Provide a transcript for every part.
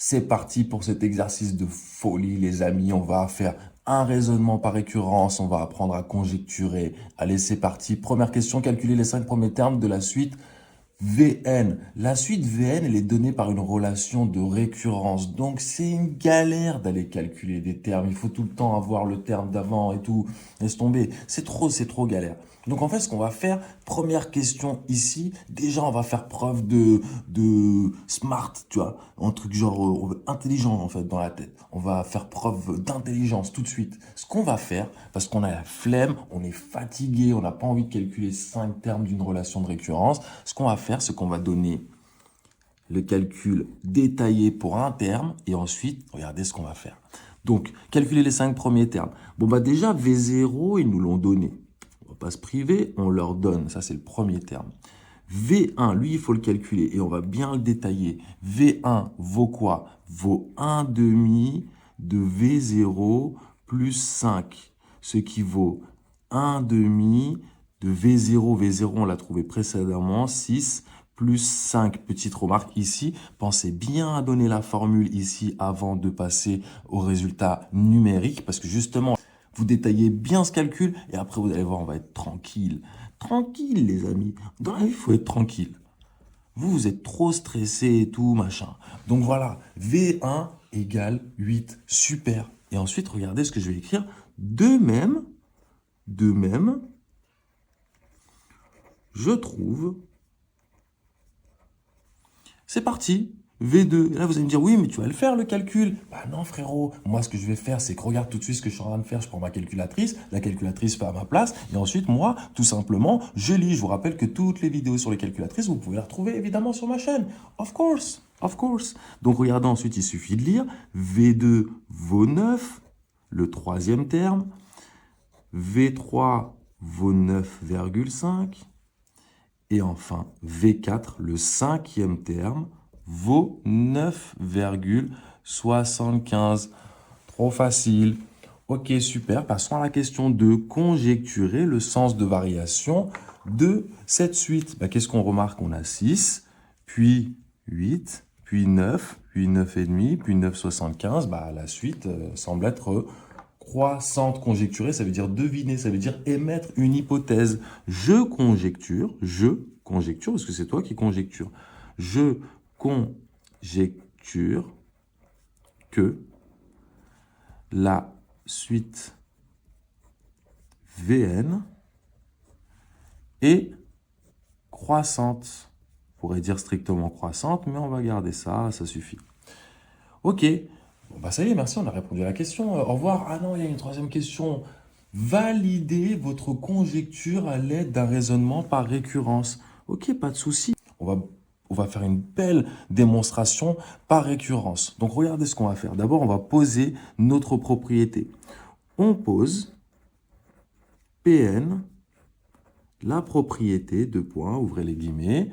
C'est parti pour cet exercice de folie, les amis. On va faire un raisonnement par récurrence. On va apprendre à conjecturer. Allez, c'est parti. Première question, calculer les 5 premiers termes de la suite Vn. La suite Vn, elle est donnée par une relation de récurrence. Donc, c'est une galère d'aller calculer des termes. Il faut tout le temps avoir le terme d'avant et tout. Laisse tomber. C'est trop galère. Donc, en fait, ce qu'on va faire, première question ici, déjà, on va faire preuve de smart, tu vois. Un truc genre intelligent, en fait, dans la tête. On va faire preuve d'intelligence tout de suite. Ce qu'on va faire, parce qu'on a la flemme, on est fatigué, on n'a pas envie de calculer 5 termes d'une relation de récurrence, ce qu'on va faire, c'est qu'on va donner le calcul détaillé pour un terme et ensuite, regardez ce qu'on va faire. Donc, calculer les 5 premiers termes. Bon, bah déjà, V0, ils nous l'ont donné. On va pas se priver, on leur donne. Ça, c'est le premier terme. V1, lui, il faut le calculer et on va bien le détailler. V1 vaut quoi? Vaut 1 demi de V0 plus 5, ce qui vaut 1 demi de V0. V0, on l'a trouvé précédemment, 6 plus 5. Petite remarque ici, pensez bien à donner la formule ici avant de passer au résultat numérique parce que justement, vous détaillez bien ce calcul et après vous allez voir, on va être tranquille. Tranquille, les amis. Dans la vie, il faut être tranquille. Vous êtes trop stressé et tout, machin. Donc voilà, V1 égale 8. Super. Et ensuite, regardez ce que je vais écrire. De même, je trouve. C'est parti. V2. Et là, vous allez me dire, oui, mais tu vas le faire, le calcul. Bah non, frérot. Moi, ce que je vais faire, c'est que regarde tout de suite ce que je suis en train de faire. Je prends ma calculatrice. La calculatrice fait à ma place. Et ensuite, moi, tout simplement, je lis. Je vous rappelle que toutes les vidéos sur les calculatrices, vous pouvez les retrouver évidemment sur ma chaîne. Of course. Of course. Donc, regardez ensuite, il suffit de lire. V2 vaut 9. Le troisième terme. V3 vaut 9,5. Et enfin, V4, le cinquième terme, vaut 9,75. Trop facile. Ok, super. Passons à la question 2. Conjecturer le sens de variation de cette suite. Ben, qu'est-ce qu'on remarque? On a 6, puis 8, puis 9, puis 9,5, puis 9,75. Ben, la suite semble être croissante. Conjecturer, ça veut dire deviner, ça veut dire émettre une hypothèse. Je conjecture, parce que c'est toi qui conjecture. Je conjecture que la suite Vn est croissante. On pourrait dire strictement croissante, mais on va garder ça, ça suffit. Ok. Bon, bah ça y est, merci, on a répondu à la question. Au revoir. Ah non, il y a une troisième question. Validez votre conjecture à l'aide d'un raisonnement par récurrence. Ok, pas de souci. On va faire une belle démonstration par récurrence. Donc, regardez ce qu'on va faire. D'abord, on va poser notre propriété. On pose Pn, la propriété, deux points, ouvrez les guillemets,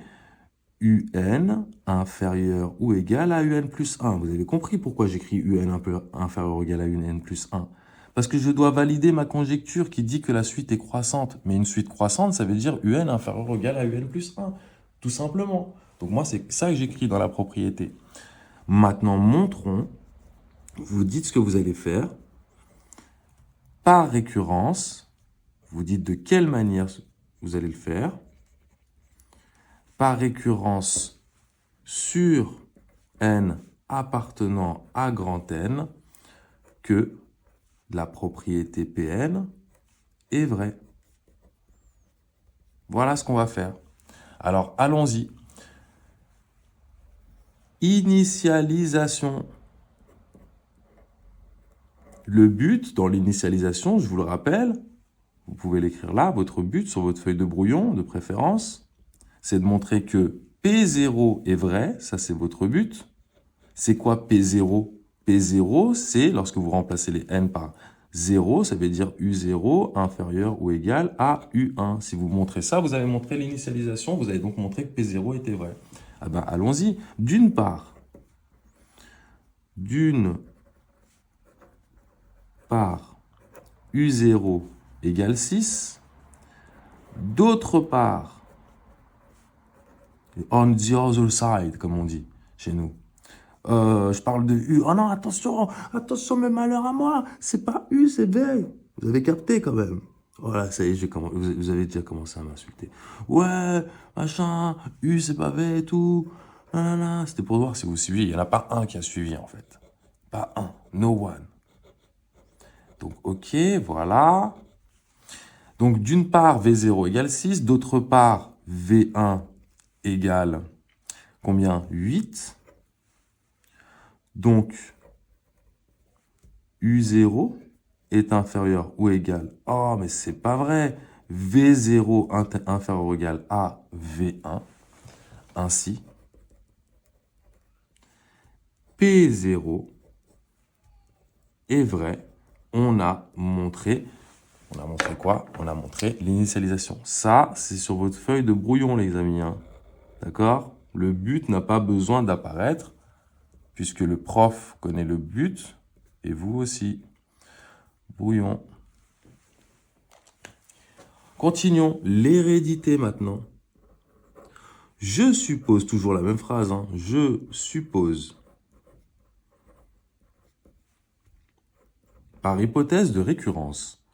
UN inférieur ou égal à UN plus 1. Vous avez compris pourquoi j'écris UN inférieur ou égal à UN plus 1. Parce que je dois valider ma conjecture qui dit que la suite est croissante. Mais une suite croissante, ça veut dire UN inférieur ou égal à UN plus 1. Tout simplement. Donc moi, c'est ça que j'écris dans la propriété. Maintenant, montrons. Vous dites ce que vous allez faire. Par récurrence, vous dites de quelle manière vous allez le faire. Par récurrence sur n appartenant à grand N que la propriété Pn est vraie. Voilà ce qu'on va faire. Alors, allons-y. Initialisation. Le but dans l'initialisation, je vous le rappelle, vous pouvez l'écrire là, votre but sur votre feuille de brouillon de préférence, c'est de montrer que P0 est vrai, ça c'est votre but. C'est quoi P0? P0, c'est lorsque vous remplacez les n par 0, ça veut dire U0 inférieur ou égal à U1. Si vous montrez ça, vous avez montré l'initialisation, vous avez donc montré que P0 était vrai. Ah ben, allons-y. D'une part, U0 égale 6. D'autre part, on the other side, comme on dit chez nous. Je parle de U. Oh non, attention, attention, mais malheur à moi. C'est pas U, c'est V. Vous avez capté quand même. Voilà, ça y est, vous avez déjà commencé à m'insulter. Ouais, machin, U, c'est pas V et tout. Nanana. C'était pour voir si vous suiviez. Il n'y en a pas un qui a suivi, en fait. Pas un. No one. Donc, ok, voilà. Donc, d'une part, V0 égale 6. D'autre part, V1 égale combien? 8. Donc, U0 est inférieur ou égal. Oh, mais c'est pas vrai. V0 inférieur ou égal à V1. Ainsi, P0 est vrai. On a montré quoi? On a montré l'initialisation. Ça, c'est sur votre feuille de brouillon, les amis, hein. D'accord? Le but n'a pas besoin d'apparaître, puisque le prof connaît le but, et vous aussi. Brouillon. Continuons. L'hérédité maintenant. Je suppose, toujours la même phrase, hein, je suppose, par hypothèse de récurrence,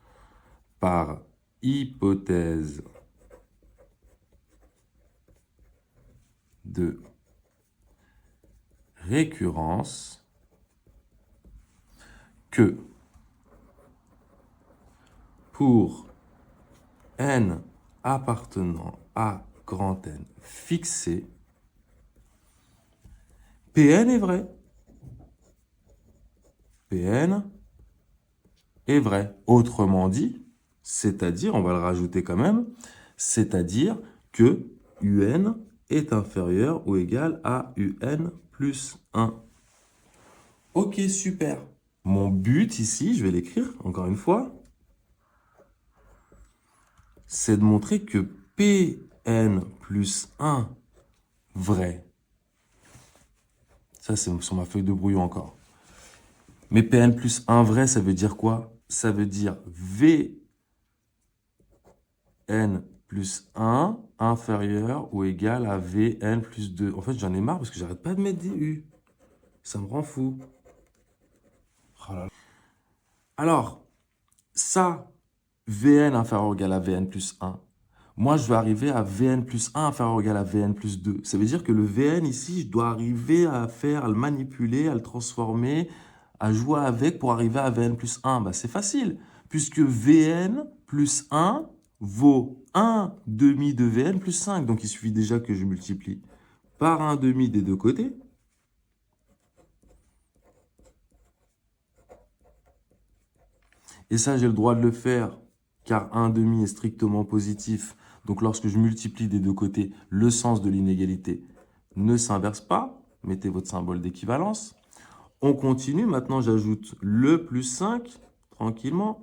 par hypothèse de récurrence, que pour n appartenant à grand N fixé, Pn est vrai. Pn est vrai. Autrement dit, c'est-à-dire, on va le rajouter quand même, c'est-à-dire que Un est inférieur ou égal à Un plus 1. Ok, super. Mon but ici, je vais l'écrire encore une fois, c'est de montrer que Pn plus 1 vrai. Ça, c'est sur ma feuille de brouillon encore. Mais Pn plus 1 vrai, ça veut dire quoi? Ça veut dire Vn plus 1 inférieur ou égal à Vn plus 2. En fait, j'en ai marre parce que j'arrête pas de mettre des U. Ça me rend fou. Oh là là. Alors, ça, Vn inférieur ou égal à Vn plus 1. Moi, je vais arriver à Vn plus 1 inférieur ou égal à Vn plus 2. Ça veut dire que le Vn ici, je dois arriver à le manipuler, à le transformer, à jouer avec pour arriver à Vn plus 1. Bah, c'est facile, puisque Vn plus 1 vaut 1 demi de Vn plus 5. Donc, il suffit déjà que je multiplie par 1 demi des deux côtés. Et ça, j'ai le droit de le faire, car 1 demi est strictement positif. Donc, lorsque je multiplie des deux côtés, le sens de l'inégalité ne s'inverse pas. Mettez votre symbole d'équivalence. On continue. Maintenant, j'ajoute le plus 5, tranquillement.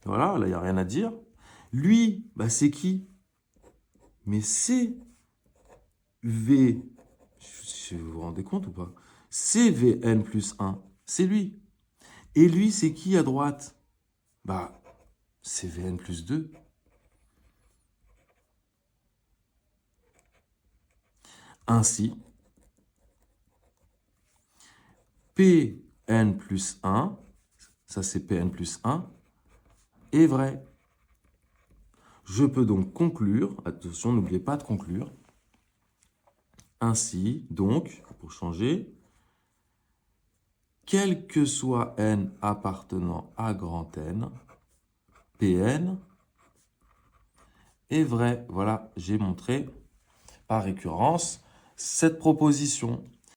Voilà, là, il n'y a rien à dire. Lui, bah, c'est qui? Mais c'est V. Vous vous rendez compte ou pas? C'est Vn plus 1. C'est lui. Et lui, c'est qui à droite? Bah, c'est Vn plus 2. Ainsi, Pn plus 1, ça c'est Pn plus 1, est vrai. Je peux donc conclure, attention, n'oubliez pas de conclure. Ainsi, donc, pour changer, quel que soit n appartenant à grand N, Pn est vrai. Voilà, j'ai montré par récurrence cette proposition.